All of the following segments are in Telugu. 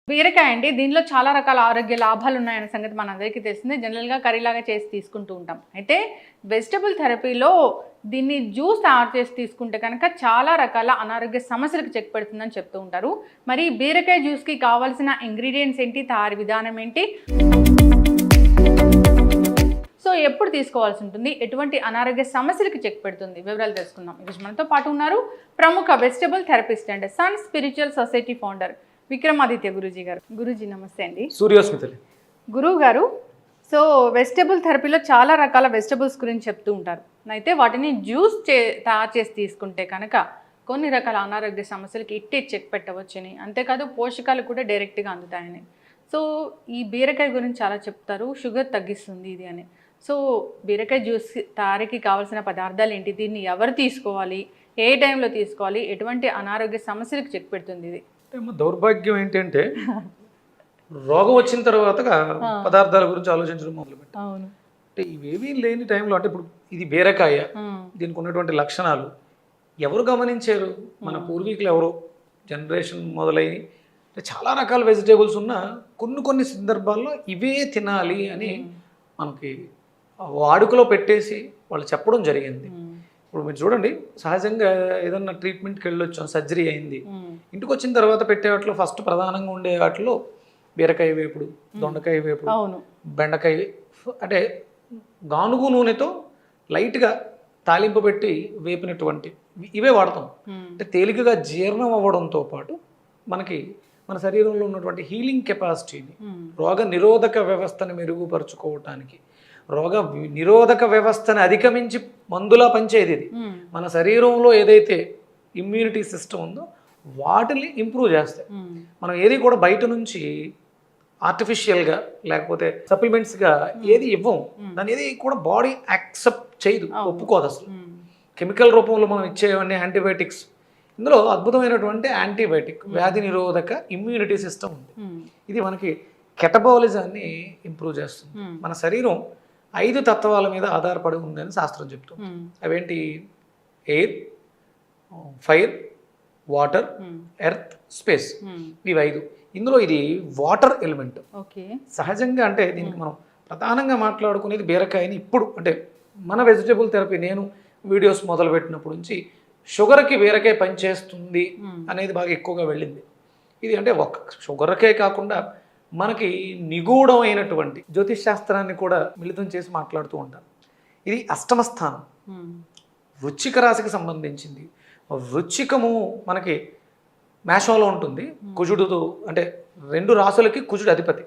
బీరకాయ అండి. దీనిలో చాలా రకాల ఆరోగ్య లాభాలు ఉన్నాయనే సంగతి మనందరికీ తెలిసిందే. జనరల్‌గా కర్రీలాగా చేసి తీసుకుంటూ ఉంటాం. అయితే వెజిటబుల్ థెరపీలో దీన్ని జ్యూస్ తయారు చేసి తీసుకుంటే కనుక చాలా రకాల అనారోగ్య సమస్యలకు చెక్ పెడుతుందని చెప్తూ ఉంటారు. మరి బీరకాయ జ్యూస్‌కి కావాల్సిన ఇంగ్రీడియెంట్స్ ఏంటి? తయారీ విధానం ఏంటి? సో ఎప్పుడు తీసుకోవాల్సి ఉంటుంది? ఎటువంటి అనారోగ్య సమస్యలకు చెక్ పెడుతుంది? వివరాలు తెలుసుకుందాం. ఈరోజు మనతో పాటు ఉన్నారు ప్రముఖ vegetable therapist and sun spiritual society founder Vikramaditya Guruji గారు. గురూజీ నమస్తే అండి. సూర్యోస్మితలి గురువు గారు, సో వెజిటబుల్ థెరపీలో చాలా రకాల వెజిటబుల్స్ గురించి చెప్తూ ఉంటారు. అయితే వాటిని జ్యూస్ తయారు చేసి తీసుకుంటే కనుక కొన్ని రకాల అనారోగ్య సమస్యలకి ఇట్టే చెక్ పెట్టవచ్చని, అంతేకాదు పోషకాలు కూడా డైరెక్ట్గా అందుతాయని. సో ఈ బీరకాయ గురించి చాలా చెప్తారు, షుగర్ తగ్గిస్తుంది ఇది అని. సో బీరకాయ జ్యూస్ తయారీకి కావాల్సిన పదార్థాలు ఏంటి? దీన్ని ఎవరు తీసుకోవాలి? ఏ టైంలో తీసుకోవాలి? ఎటువంటి అనారోగ్య సమస్యలకు చెక్ పెడుతుంది ఇది? దౌర్భాగ్యం ఏంటంటే రోగం వచ్చిన తర్వాత పదార్థాల గురించి ఆలోచించడం మొదలుపెట్టాం. అవును. అంటే ఇవేమీ లేని టైంలో, అంటే ఇప్పుడు ఇది బీరకాయ, దీనికి ఉన్నటువంటి లక్షణాలు ఎవరు గమనించారు? మన పూర్వీకులు ఎవరో జనరేషన్ మొదలై చాలా రకాల వెజిటేబుల్స్ ఉన్న కొన్ని సందర్భాల్లో ఇవే తినాలి అని మనకి వాడుకలో పెట్టేసి వాళ్ళు చెప్పడం జరిగింది. ఇప్పుడు మీరు చూడండి, సహజంగా ఏదన్నా ట్రీట్మెంట్కి వెళ్ళొచ్చాం, సర్జరీ అయింది, ఇంటికి వచ్చిన తర్వాత పెట్టే వాటిలో ఫస్ట్ ప్రధానంగా ఉండే వాటిలో బీరకాయ వేపుడు, దొండకాయ వేపుడు, బెండకాయ, అంటే గానుగు నూనెతో లైట్గా తాలింపు పెట్టి వేపినటువంటి ఇవే వాడతాం. అంటే తేలికగా జీర్ణం అవ్వడంతో పాటు మనకి మన శరీరంలో ఉన్నటువంటి హీలింగ్ కెపాసిటీని, రోగ నిరోధక వ్యవస్థను మెరుగుపరుచుకోవటానికి, రోగ నిరోధక వ్యవస్థను అధిగమించి మందులా పనిచేది ఇది. మన శరీరంలో ఏదైతే ఇమ్యూనిటీ సిస్టమ్ ఉందో వాటిని ఇంప్రూవ్ చేస్తాయి. మనం ఏది కూడా బయట నుంచి ఆర్టిఫిషియల్గా లేకపోతే సప్లిమెంట్స్గా ఏది ఇవ్వం. దాని ఏది కూడా బాడీ యాక్సెప్ట్ చేయదు, ఒప్పుకోదు అసలు. కెమికల్ రూపంలో మనం ఇచ్చేవన్నీ యాంటీబయాటిక్స్. ఇందులో అద్భుతమైనటువంటి యాంటీబయాటిక్, వ్యాధి నిరోధక ఇమ్యూనిటీ సిస్టమ్ ఉంది. ఇది మనకి కెటబాలిజాన్ని ఇంప్రూవ్ చేస్తుంది. మన శరీరం 5 తత్వాల మీద ఆధారపడి ఉందని శాస్త్రం చెప్తుంది. అవేంటి? Air, fire, water, earth, space. ఇవి 5. ఇందులో ఇది వాటర్ ఎలిమెంట్. సహజంగా అంటే దీనికి మనం ప్రధానంగా మాట్లాడుకునేది బీరకాయని. ఇప్పుడు అంటే మన వెజిటబుల్ థెరపీ నేను వీడియోస్ మొదలుపెట్టినప్పటి నుంచి షుగర్కి బీరకాయ పనిచేస్తుంది అనేది బాగా ఎక్కువగా వెళ్ళింది. ఇది అంటే ఒక షుగర్కే కాకుండా మనకి నిగూఢమైనటువంటి జ్యోతిష్ శాస్త్రాన్ని కూడా మిళితం చేసి మాట్లాడుతూ ఉంటారు. ఇది అష్టమ స్థానం, వృశ్చిక రాశికి సంబంధించింది. వృశ్చికము మనకి మేషంలో ఉంటుంది. కుజుడు అంటే 2 రాశులకి కుజుడు అధిపతి.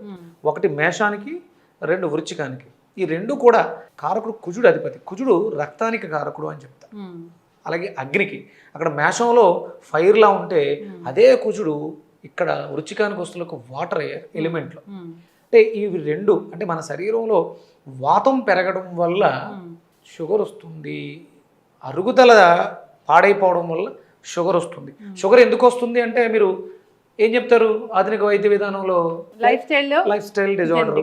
ఒకటి మేషానికి, 2 వృశ్చికానికి. ఈ 2 కూడా కారకుడు కుజుడు అధిపతి. కుజుడు రక్తానికి కారకుడు అని చెప్తారు. అలాగే అగ్నికి, అక్కడ మేషంలో ఫైర్లా ఉంటే అదే కుజుడు ఇక్కడ వృశ్చికానికి వస్తువులకు వాటర్ ఎలిమెంట్లో. అంటే ఇవి 2 అంటే మన శరీరంలో వాతం పెరగడం వల్ల షుగర్ వస్తుంది, అరుగుదల పాడైపోవడం వల్ల షుగర్ వస్తుంది. షుగర్ ఎందుకు వస్తుంది అంటే మీరు ఏం చెప్తారు? ఆధునిక వైద్య విధానంలో లైఫ్ స్టైల్ డిజార్డర్,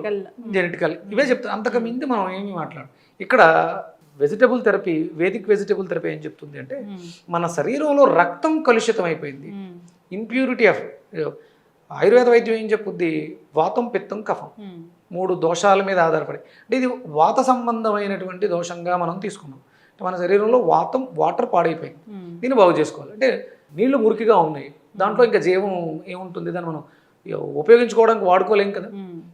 జెనెటికల్, ఇవే చెప్తారు. అంతకు మించి మనం ఏమీ మాట్లాడు. ఇక్కడ vegetable therapy, Vedic vegetable therapy ఏం చెప్తుంది అంటే మన శరీరంలో రక్తం కలుషితం అయిపోయింది, ఇంప్యూరిటీ ఆఫ్. ఆయుర్వేద వైద్యం ఏం చెప్పుద్ది? వాతం, పిత్తం, కఫం, 3 దోషాల మీద ఆధారపడి. అంటే ఇది వాత సంబంధమైనటువంటి దోషంగా మనం తీసుకున్నాం. మన శరీరంలో వాటర్ పాడైపోయింది, దీన్ని బాగు చేసుకోవాలి. అంటే నీళ్లు మురికిగా ఉన్నాయి, దాంట్లో ఇంకా జీవం ఏముంటుంది? దాన్ని మనం ఉపయోగించుకోవడానికి వాడుకోలేం కదా.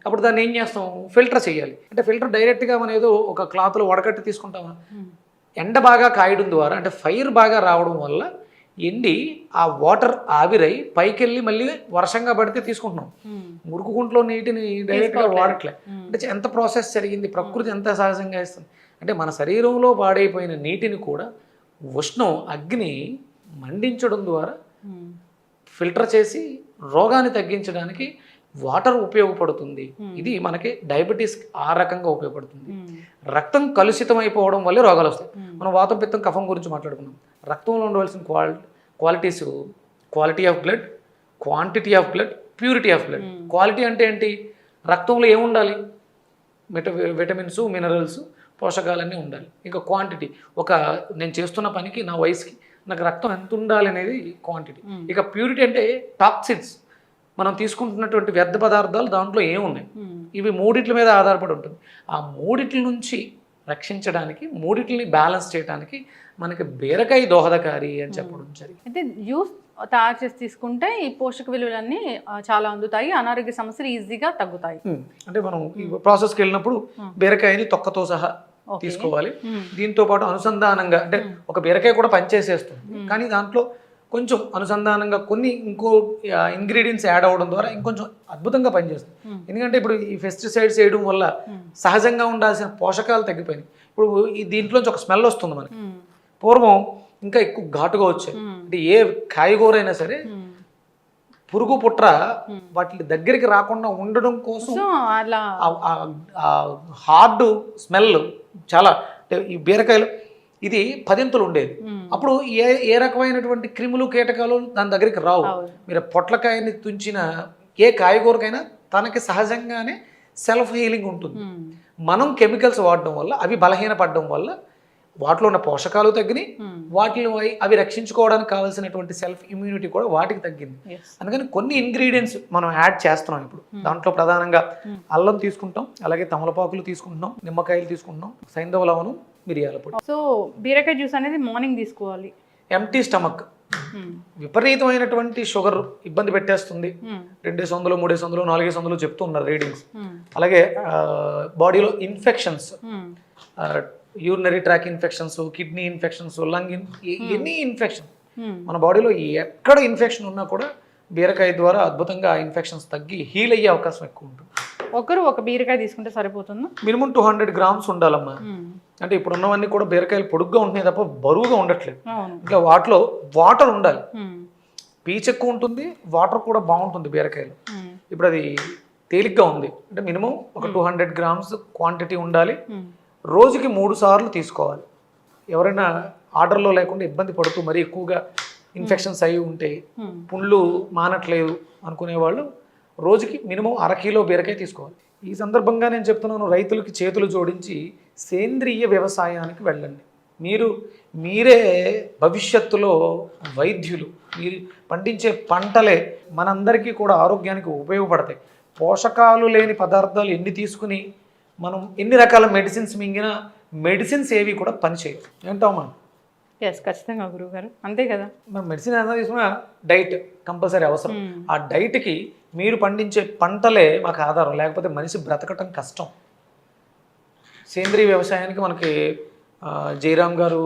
అప్పుడు దాన్ని ఏం చేస్తాం? ఫిల్టర్ చేయాలి. అంటే ఫిల్టర్ డైరెక్ట్గా మనం ఏదో ఒక క్లాత్లో వడకట్టి తీసుకుంటామా? ఎండ బాగా కాయడం ద్వారా, అంటే ఫైర్ బాగా రావడం వల్ల ఎండి ఆ వాటర్ ఆవిరై పైకి వెళ్ళి మళ్ళీ వర్షంగా పడితే తీసుకుంటున్నాం. మురుగుకుంట్లో నీటిని డైరెక్ట్గా వాడట్లే. అంటే ఎంత ప్రాసెస్ జరిగింది, ప్రకృతి ఎంత సహజంగా ఇస్తుంది. అంటే మన శరీరంలో పాడైపోయిన నీటిని కూడా ఉష్ణం, అగ్ని మండించడం ద్వారా ఫిల్టర్ చేసి రోగాన్ని తగ్గించడానికి వాటర్ ఉపయోగపడుతుంది. ఇది మనకి డయాబెటీస్ ఆ రకంగా ఉపయోగపడుతుంది. రక్తం కలుషితం అయిపోవడం వల్లే రోగాలు వస్తాయి. మనం వాతం, పిత్తం, కఫం గురించి మాట్లాడుకున్నాం. రక్తంలో ఉండవలసిన qualities: quality of blood, quantity of blood, purity of blood. Quality అంటే ఏంటి? రక్తంలో ఏముండాలి? విటమిన్స్, మినరల్స్, పోషకాలన్నీ ఉండాలి. ఇంకా క్వాంటిటీ, నేను చేస్తున్న పనికి, నా వయసుకి నాకు రక్తం ఎంత ఉండాలి అనేది క్వాంటిటీ. ఇక ప్యూరిటీ అంటే టాక్సిన్స్, మనం తీసుకుంటున్నటువంటి వ్యర్థ పదార్థాలు దాంట్లో ఏమున్నాయి, ఇవి మూడిట్ల మీద ఆధారపడి ఉంటుంది. ఆ మూడిట్ల నుంచి రక్షించడానికి, మూడిట్లని బ్యాలెన్స్ చేయడానికి మనకి బీరకాయ దోహదకారి అని చెప్పడం జరిగింది. అయితే జ్యూస్ తయారు చేసి తీసుకుంటే ఈ పోషక విలువలన్నీ చాలా అందుతాయి, అనారోగ్య సమస్యలు ఈజీగా తగ్గుతాయి. అంటే మనం ఈ ప్రాసెస్కి వెళ్ళినప్పుడు బీరకాయని తొక్కతో సహా తీసుకోవాలి. దీంతో పాటు అనుసంధానంగా, అంటే ఒక బీరకాయ కూడా పనిచేసేస్తుంది, కానీ దాంట్లో కొంచెం అనుసంధానంగా కొన్ని ఇంకో ఇంగ్రీడియంట్స్ యాడ్ అవ్వడం ద్వారా ఇంకొంచెం అద్భుతంగా పనిచేస్తుంది. ఎందుకంటే ఇప్పుడు ఈ పెస్టిసైడ్స్ వేయడం వల్ల సహజంగా ఉండాల్సిన పోషకాలు తగ్గిపోయినాయి. ఇప్పుడు ఈ దీంట్లోంచి ఒక స్మెల్ వస్తుంది మనకి. పూర్వం ఇంకా ఎక్కువ ఘాటుగా వచ్చాయి. అంటే ఏ కాయగూర అయినా సరే పురుగు పుట్ర వాటి దగ్గరికి రాకుండా ఉండడం కోసం హార్డ్ స్మెల్ చాలా, ఈ బీరకాయలు ఇది 10 ఉండేది. అప్పుడు ఏ రకమైనటువంటి క్రిములు కీటకాలు దాని దగ్గరికి రావు. మీరు పొట్లకాయని తుంచిన ఏ కాయగూరకైనా తనకి సహజంగానే సెల్ఫ్ హీలింగ్ ఉంటుంది. మనం కెమికల్స్ వాడడం వల్ల అవి బలహీనపడడం వల్ల వాటిలో ఉన్న పోషకాలు తగ్గినాయి, వాటిని అవి రక్షించుకోవడానికి కావాల్సినటువంటి సెల్ఫ్ ఇమ్యూనిటీ కూడా వాటికి తగ్గింది. అందుకని కొన్ని ఇంగ్రీడియంట్స్ మనం యాడ్ చేస్తున్నాం ఇప్పుడు. దాంట్లో ప్రధానంగా అల్లం తీసుకుంటాం, అలాగే తమలపాకులు తీసుకుంటున్నాం, నిమ్మకాయలు తీసుకుంటున్నాం, సైంధవ లవణం, మిరియాల పొడి. సో బీరకాయ జ్యూస్ అనేది మార్నింగ్ తీసుకోవాలి. Empty stomach. విపరీతమైనటువంటి షుగర్ ఇబ్బంది పెట్టేస్తుంది. 200, 300, 400 చెప్తూ ఉన్నారు రీడింగ్స్. అలాగే బాడీలో infections, urinary tract infections, kidney infections, lung any infection, మన బాడీలో ఎక్కడ ఇన్ఫెక్షన్ ఉన్నా కూడా బీరకాయ ద్వారా అద్భుతంగా ఇన్ఫెక్షన్స్ తగ్గి హీల్ అయ్యే అవకాశం ఎక్కువ ఉంటుంది. ఒకరు ఒక బీరకాయ తీసుకుంటే సరిపోతుందా? మినిమం 200 grams ఉండాలమ్మా. అంటే ఇప్పుడు ఉన్నవన్నీ కూడా బీరకాయలు పొడుగ్గా ఉంటున్నాయి తప్ప బరువుగా ఉండట్లేదు. ఇంకా వాటిలో వాటర్ ఉండాలి, పీచ్ ఎక్కువ ఉంటుంది, వాటర్ కూడా బాగుంటుంది బీరకాయలు. ఇప్పుడు అది తేలిగ్గా ఉంది అంటే మినిమం ఒక 200 grams క్వాంటిటీ ఉండాలి. రోజుకి 3 సార్లు తీసుకోవాలి. ఎవరైనా ఆర్డర్లో లేకుండా ఇబ్బంది పడుతూ మరీ ఎక్కువగా ఇన్ఫెక్షన్స్ అయి ఉంటే, పుండ్లు మానట్లేదు అనుకునే వాళ్ళు రోజుకి మినిమం 1/2 కిలో బీరకాయ తీసుకోవాలి. ఈ సందర్భంగా నేను చెప్తున్నాను, రైతులకి చేతులు జోడించి సేంద్రియ వ్యవసాయానికి వెళ్ళండి. మీరే భవిష్యత్తులో వైద్యులు. మీరు పండించే పంటలే మనందరికీ కూడా ఆరోగ్యానికి ఉపయోగపడతాయి. పోషకాలు లేని పదార్థాలు ఎన్ని తీసుకుని మనం ఎన్ని రకాల మెడిసిన్స్ మింగినా మెడిసిన్స్ ఏవి కూడా పనిచేయవు. ఏంటమ్మా? ఖచ్చితంగా గురువు గారు, అంతే కదా. మనం మెడిసిన్ ఏదైనా తీసుకున్నా డైట్ కంపల్సరీ అవసరం. ఆ డైట్కి మీరు పండించే పంటలే మాకు ఆధారం, లేకపోతే మనిషి బ్రతకటం కష్టం. సేంద్రీయ వ్యవసాయానికి మనకి జయరామ్ గారు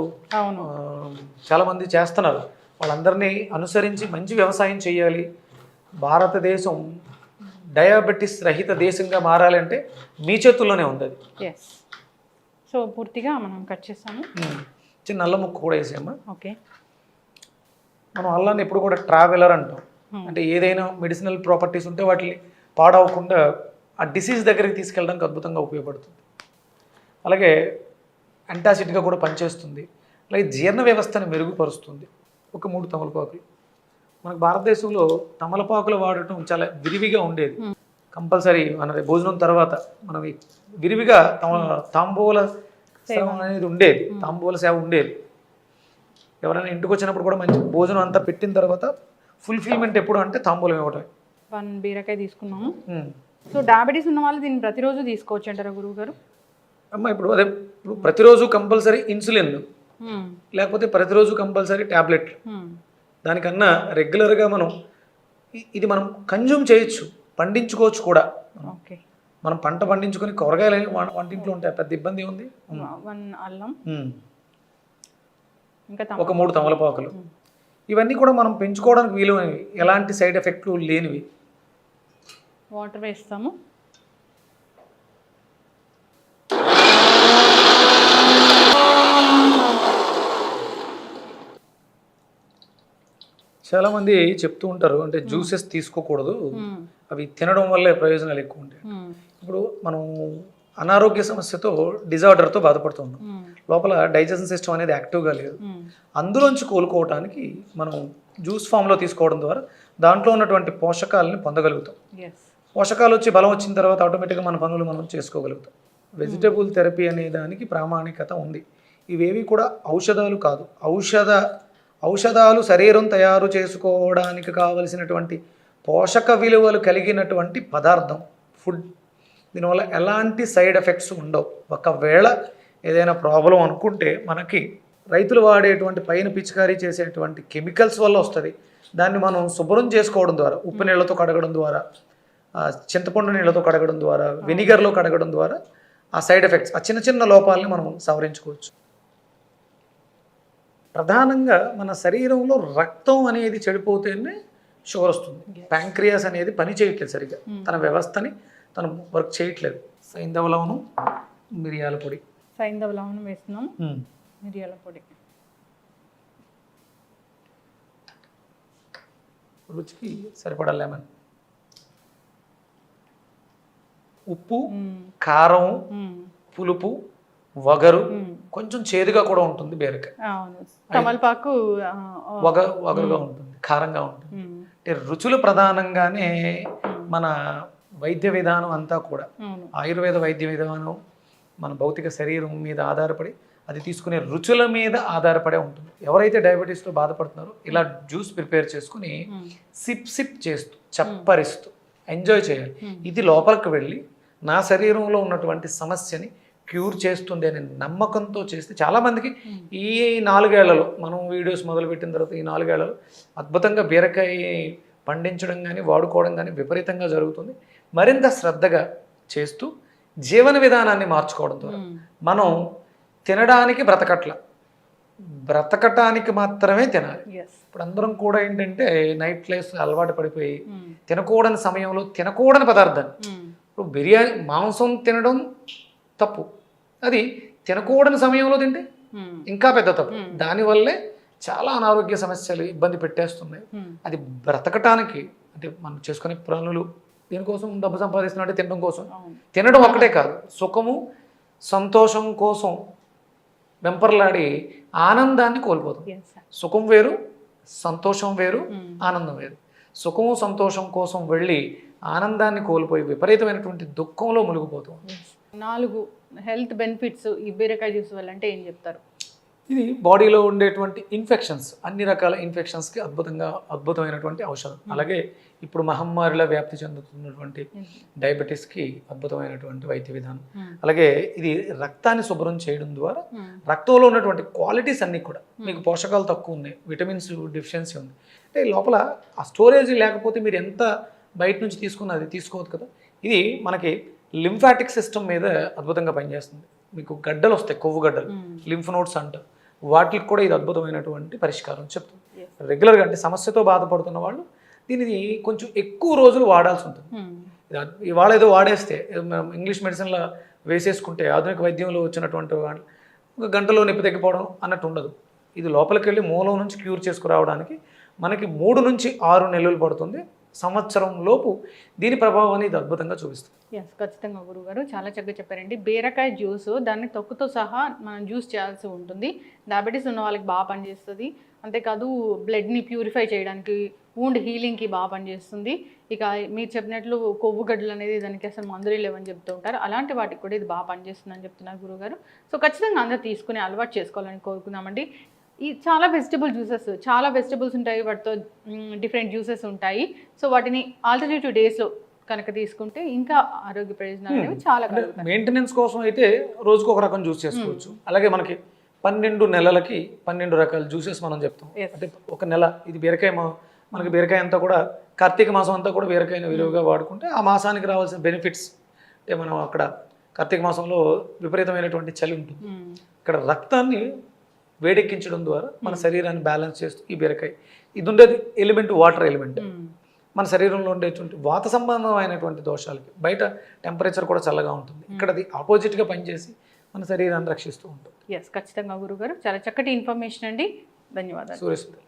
చాలామంది చేస్తున్నారు. వాళ్ళందరినీ అనుసరించి మంచి వ్యవసాయం చేయాలి. భారతదేశం డయాబెటీస్ రహిత దేశంగా మారాలి అంటే మీ చేతుల్లోనే ఉంది అది. సో పూర్తిగా మనం కట్ చేస్తాము. చిన్న అల్లం ముక్క కూడా వేసామా. ఓకే. మనం అల్లాన్ని ఎప్పుడు కూడా ట్రావెలర్ అంటాం. అంటే ఏదైనా మెడిసినల్ ప్రాపర్టీస్ ఉంటే వాటిని పాడవకుండా ఆ డిసీజ్ దగ్గరికి తీసుకెళ్ళడానికి అద్భుతంగా ఉపయోగపడుతుంది. అలాగే యాంటాసిడ్గా కూడా పనిచేస్తుంది. అలాగే జీర్ణ వ్యవస్థను మెరుగుపరుస్తుంది. ఒక 3 తమలపాకులు. మనకు భారతదేశంలో తమలపాకులు వాడటం చాలా విరివిగా ఉండేది. కంపల్సరీ మన భోజనం తర్వాత మనం విరివిగా తాంబూల సేవ అనేది ఉండేది. తాంబూల సేవ ఉండేది. ఎవరైనా ఇంటికి వచ్చినప్పుడు కూడా మంచి భోజనం అంతా పెట్టిన తర్వాత ఫుల్ఫిల్మెంట్ ఎప్పుడు అంటే తాంబూలం ఇవ్వటమే. 1 బీరకాయ తీసుకున్నాము. సో డయాబెటీస్ ఉన్న వాళ్ళు దీన్ని ప్రతిరోజు తీసుకోవచ్చు అంటారా గురువు గారు? అమ్మ ఇప్పుడు ప్రతిరోజు కంపల్సరీ ఇన్సులిన్, లేకపోతే ప్రతిరోజు కంపల్సరీ ట్యాబ్లెట్. దానికన్నా రెగ్యులర్గా ఇది మనం కన్జ్యూమ్ చేయొచ్చు, పండించుకోవచ్చు కూడా. మనం పంట పండించుకొని కూరగాయలు వంటింట్లో ఉంటాయి, పెద్ద ఇబ్బంది ఉంది. 1 అల్లం, ఒక 3 తమలపాకులు. ఇవన్నీ కూడా మనం పెంచుకోవడానికి వీలువైనవి, ఎలాంటి సైడ్ ఎఫెక్ట్లు లేనివి. వాటర్ వేస్తాము. చాలామంది చెప్తూ ఉంటారు అంటే జ్యూసెస్ తీసుకోకూడదు, అవి తినడం వల్లే ప్రయోజనాలు ఎక్కువ ఉంటాయి. ఇప్పుడు మనం అనారోగ్య సమస్యతో డిజార్డర్తో బాధపడుతున్నాం. లోపల డైజెషన్ సిస్టమ్ అనేది యాక్టివ్గా లేదు. అందులోంచి కోలుకోవడానికి మనం జ్యూస్ ఫామ్లో తీసుకోవడం ద్వారా దాంట్లో ఉన్నటువంటి పోషకాలని పొందగలుగుతాం. పోషకాలు వచ్చి బలం వచ్చిన తర్వాత ఆటోమేటిక్గా మన పనులు మనం చేసుకోగలుగుతాం. వెజిటబుల్ థెరపీ అనే దానికి ప్రామాణికత ఉంది. ఇవేవి కూడా ఔషధాలు కాదు. ఔషధాలు శరీరం తయారు చేసుకోవడానికి కావలసినటువంటి పోషక విలువలు కలిగినటువంటి పదార్థం ఫుడ్. దీనివల్ల ఎలాంటి సైడ్ ఎఫెక్ట్స్ ఉండవు. ఒకవేళ ఏదైనా ప్రాబ్లం అనుకుంటే మనకి రైతులు వాడేటువంటి పైన పిచికారీ చేసేటువంటి కెమికల్స్ వల్ల వస్తుంది. దాన్ని మనం శుభ్రం చేసుకోవడం ద్వారా, ఉప్పు నీళ్ళతో కడగడం ద్వారా, చింతపండు నీళ్ళతో కడగడం ద్వారా, వెనిగర్లో కడగడం ద్వారా ఆ సైడ్ ఎఫెక్ట్స్, ఆ చిన్న చిన్న లోపాలని మనం సవరించుకోవచ్చు. ప్రధానంగా మన శరీరంలో రక్తం అనేది చెడిపోతేనే షుగర్ వస్తుంది. ప్యాంక్రియాస్ అనేది పని చేయట్లేదు సరిగ్గా, తన వ్యవస్థని తను వర్క్ చేయట్లేదు. సైంధవ లవణం, మిరియాల పొడి. సైంధవ లవణం వేస్తున్నాం, మిరియాల పొడి. రుచికి సరిపడా లెమన్, ఉప్పు, కారం, పులుపు, వగరు, కొంచెం చేదుగా కూడా ఉంటుంది బీరకాయ. తమలపాకు వగరుగా ఉంటుంది, కారంగా ఉంటుంది. అంటే రుచులు ప్రధానంగానే మన వైద్య విధానం అంతా కూడా, ఆయుర్వేద వైద్య విధానం మన భౌతిక శరీరం మీద ఆధారపడి, అది తీసుకునే రుచుల మీద ఆధారపడే ఉంటుంది. ఎవరైతే డయాబెటీస్తో బాధపడుతున్నారో ఇలా జ్యూస్ ప్రిపేర్ చేసుకుని సిప్ చేస్తూ చప్పరిస్తూ ఎంజాయ్ చేయాలి. ఇది లోపలికి వెళ్ళి నా శరీరంలో ఉన్నటువంటి సమస్యని క్యూర్ చేస్తుంది అనే నమ్మకంతో చేస్తే చాలామందికి ఈ 4 ఏళ్లలో, మనం వీడియోస్ మొదలుపెట్టిన తర్వాత ఈ 4 ఏళ్లలో అద్భుతంగా బీరకాయ పండించడం కానీ వాడుకోవడం కానీ విపరీతంగా జరుగుతుంది. మరింత శ్రద్ధగా చేస్తూ జీవన విధానాన్ని మార్చుకోవడం ద్వారా మనం తినడానికి బ్రతకటానికి మాత్రమే తినాలి. ఇప్పుడు అందరం కూడా ఏంటంటే నైట్ లైఫ్ అలవాటు పడిపోయి తినకూడని సమయంలో తినకూడని పదార్థాన్ని, ఇప్పుడు బిర్యానీ, మాంసం తినడం తప్పు, అది తినకూడని సమయంలో తింటే ఇంకా పెద్ద తప్పు. దానివల్లే చాలా అనారోగ్య సమస్యలు ఇబ్బంది పెట్టేస్తున్నాయి. అది బ్రతకటానికి అంటే మనం చేసుకునే పనులు దీనికోసం డబ్బు సంపాదిస్తున్నట్టే తినడం కోసం, తినడం ఒక్కటే కాదు, సుఖము సంతోషం కోసం వెంపర్లాడి ఆనందాన్ని కోల్పోతాం. సుఖం వేరు, సంతోషం వేరు, ఆనందం వేరు. సుఖము సంతోషం కోసం వెళ్ళి ఆనందాన్ని కోల్పోయి విపరీతమైనటువంటి దుఃఖంలో మునిగిపోతాం. 4 హెల్త్ బెనిఫిట్స్ ఈ బీరకాయ జ్యూస్ వల్ల అంటే ఏం చెప్తారు? ఇది బాడీలో ఉండేటువంటి ఇన్ఫెక్షన్స్, అన్ని రకాల ఇన్ఫెక్షన్స్కి అద్భుతమైనటువంటి ఔషధం. అలాగే ఇప్పుడు మహమ్మారిలో వ్యాప్తి చెందుతున్నటువంటి డయాబెటీస్కి అద్భుతమైనటువంటి వైద్య విధానం. అలాగే ఇది రక్తాన్ని శుభ్రం చేయడం ద్వారా రక్తంలో ఉన్నటువంటి క్వాలిటీస్ అన్నీ కూడా, మీకు పోషకాలు తక్కువ ఉన్నాయి, విటమిన్స్ డెఫిషియన్సీ ఉంది అంటే లోపల ఆ స్టోరేజ్ లేకపోతే మీరు ఎంత బయట నుంచి తీసుకున్నది తీసుకోవద్దు కదా. ఇది మనకి లింఫాటిక్ సిస్టమ్ మీద అద్భుతంగా పనిచేస్తుంది. మీకు గడ్డలు వస్తాయి, కొవ్వు గడ్డలు, లింఫ్ నోడ్స్ అంటారు, వాటికి కూడా ఇది అద్భుతమైనటువంటి పరిష్కారం చెప్తుంది. రెగ్యులర్గా అంటే సమస్యతో బాధపడుతున్న వాళ్ళు దీనిని కొంచెం ఎక్కువ రోజులు వాడాల్సి ఉంటుంది. ఇవాళ ఏదో వాడేస్తే ఇంగ్లీష్ మెడిసిన్లో వేసేసుకుంటే ఆధునిక వైద్యంలో వచ్చినటువంటి వాళ్ళు 1 గంటలో నొప్పి తగ్గిపోవడం అన్నట్టు ఉండదు. ఇది లోపలికి వెళ్ళి మూలం నుంచి క్యూర్ చేసుకురావడానికి మనకి 3 నుంచి 6 నెలలు పడుతుంది. సంవత్సరం లోపు దీని ప్రభావాన్ని ఇది అద్భుతంగా చూపిస్తుంది. ఖచ్చితంగా గురుగారు చాలా చక్కగా చెప్పారండి. బీరకాయ జ్యూస్ దాన్ని తొక్కుతో సహా మనం జ్యూస్ చేయాల్సి ఉంటుంది. డయాబెటీస్ ఉన్న వాళ్ళకి బాగా పనిచేస్తుంది. అంతేకాదు బ్లడ్ని ప్యూరిఫై చేయడానికి, వూండ్ హీలింగ్కి బాగా పనిచేస్తుంది. ఇక మీరు చెప్పినట్లు కొవ్వు గడ్డలు అనేది దానికి అసలు మందులే లేవని చెప్తూ ఉంటారు, అలాంటి వాటికి కూడా ఇది బాగా పనిచేస్తుందని చెప్తున్నారు గురుగారు. సో ఖచ్చితంగా అందరూ తీసుకుని అలవాటు చేసుకోవాలని కోరుకుందామండి. ఈ చాలా చాలా వెజిటబుల్స్ ఉంటాయి, వాటితో డిఫరెంట్ జ్యూసెస్ ఉంటాయి. సో వాటిని ఆల్టర్నేటివ్ డేస్లో కనుక తీసుకుంటే ఇంకా ఆరోగ్య ప్రయోజనాలు అనేవి చాలా కలుగుతాయి. మెయింటెనెన్స్ కోసం అయితే రోజుకు ఒక రకం జ్యూస్ చేసుకోవచ్చు. అలాగే మనకి 12 నెలలకి 12 రకాల జ్యూసెస్ మనం చెప్తాం. అంటే ఒక నెల ఇది బీరకాయ, మనకి బీరకాయ అంతా కూడా కార్తీక మాసం అంతా కూడా బీరకాయని విలువగా వాడుకుంటే ఆ మాసానికి రావాల్సిన బెనిఫిట్స్ అంటే మనం అక్కడ కార్తీక మాసంలో విపరీతమైనటువంటి చలి ఉంటుంది, ఇక్కడ రక్తాన్ని వేడెక్కించడం ద్వారా మన శరీరాన్ని బ్యాలెన్స్ చేస్తూ ఈ బీరకాయ ఇది ఉండేది ఎలిమెంట్, వాటర్ ఎలిమెంట్, మన శరీరంలో ఉండేటువంటి వాత సంబంధమైనటువంటి దోషాలకి బయట టెంపరేచర్ కూడా చల్లగా ఉంటుంది, ఇక్కడ అది ఆపోజిట్గా పనిచేసి మన శరీరాన్ని రక్షిస్తూ ఉంటుంది. ఖచ్చితంగా గురుగారు చాలా చక్కటి ఇన్ఫర్మేషన్ అండి. ధన్యవాదాలు. సూర్యసుందర్.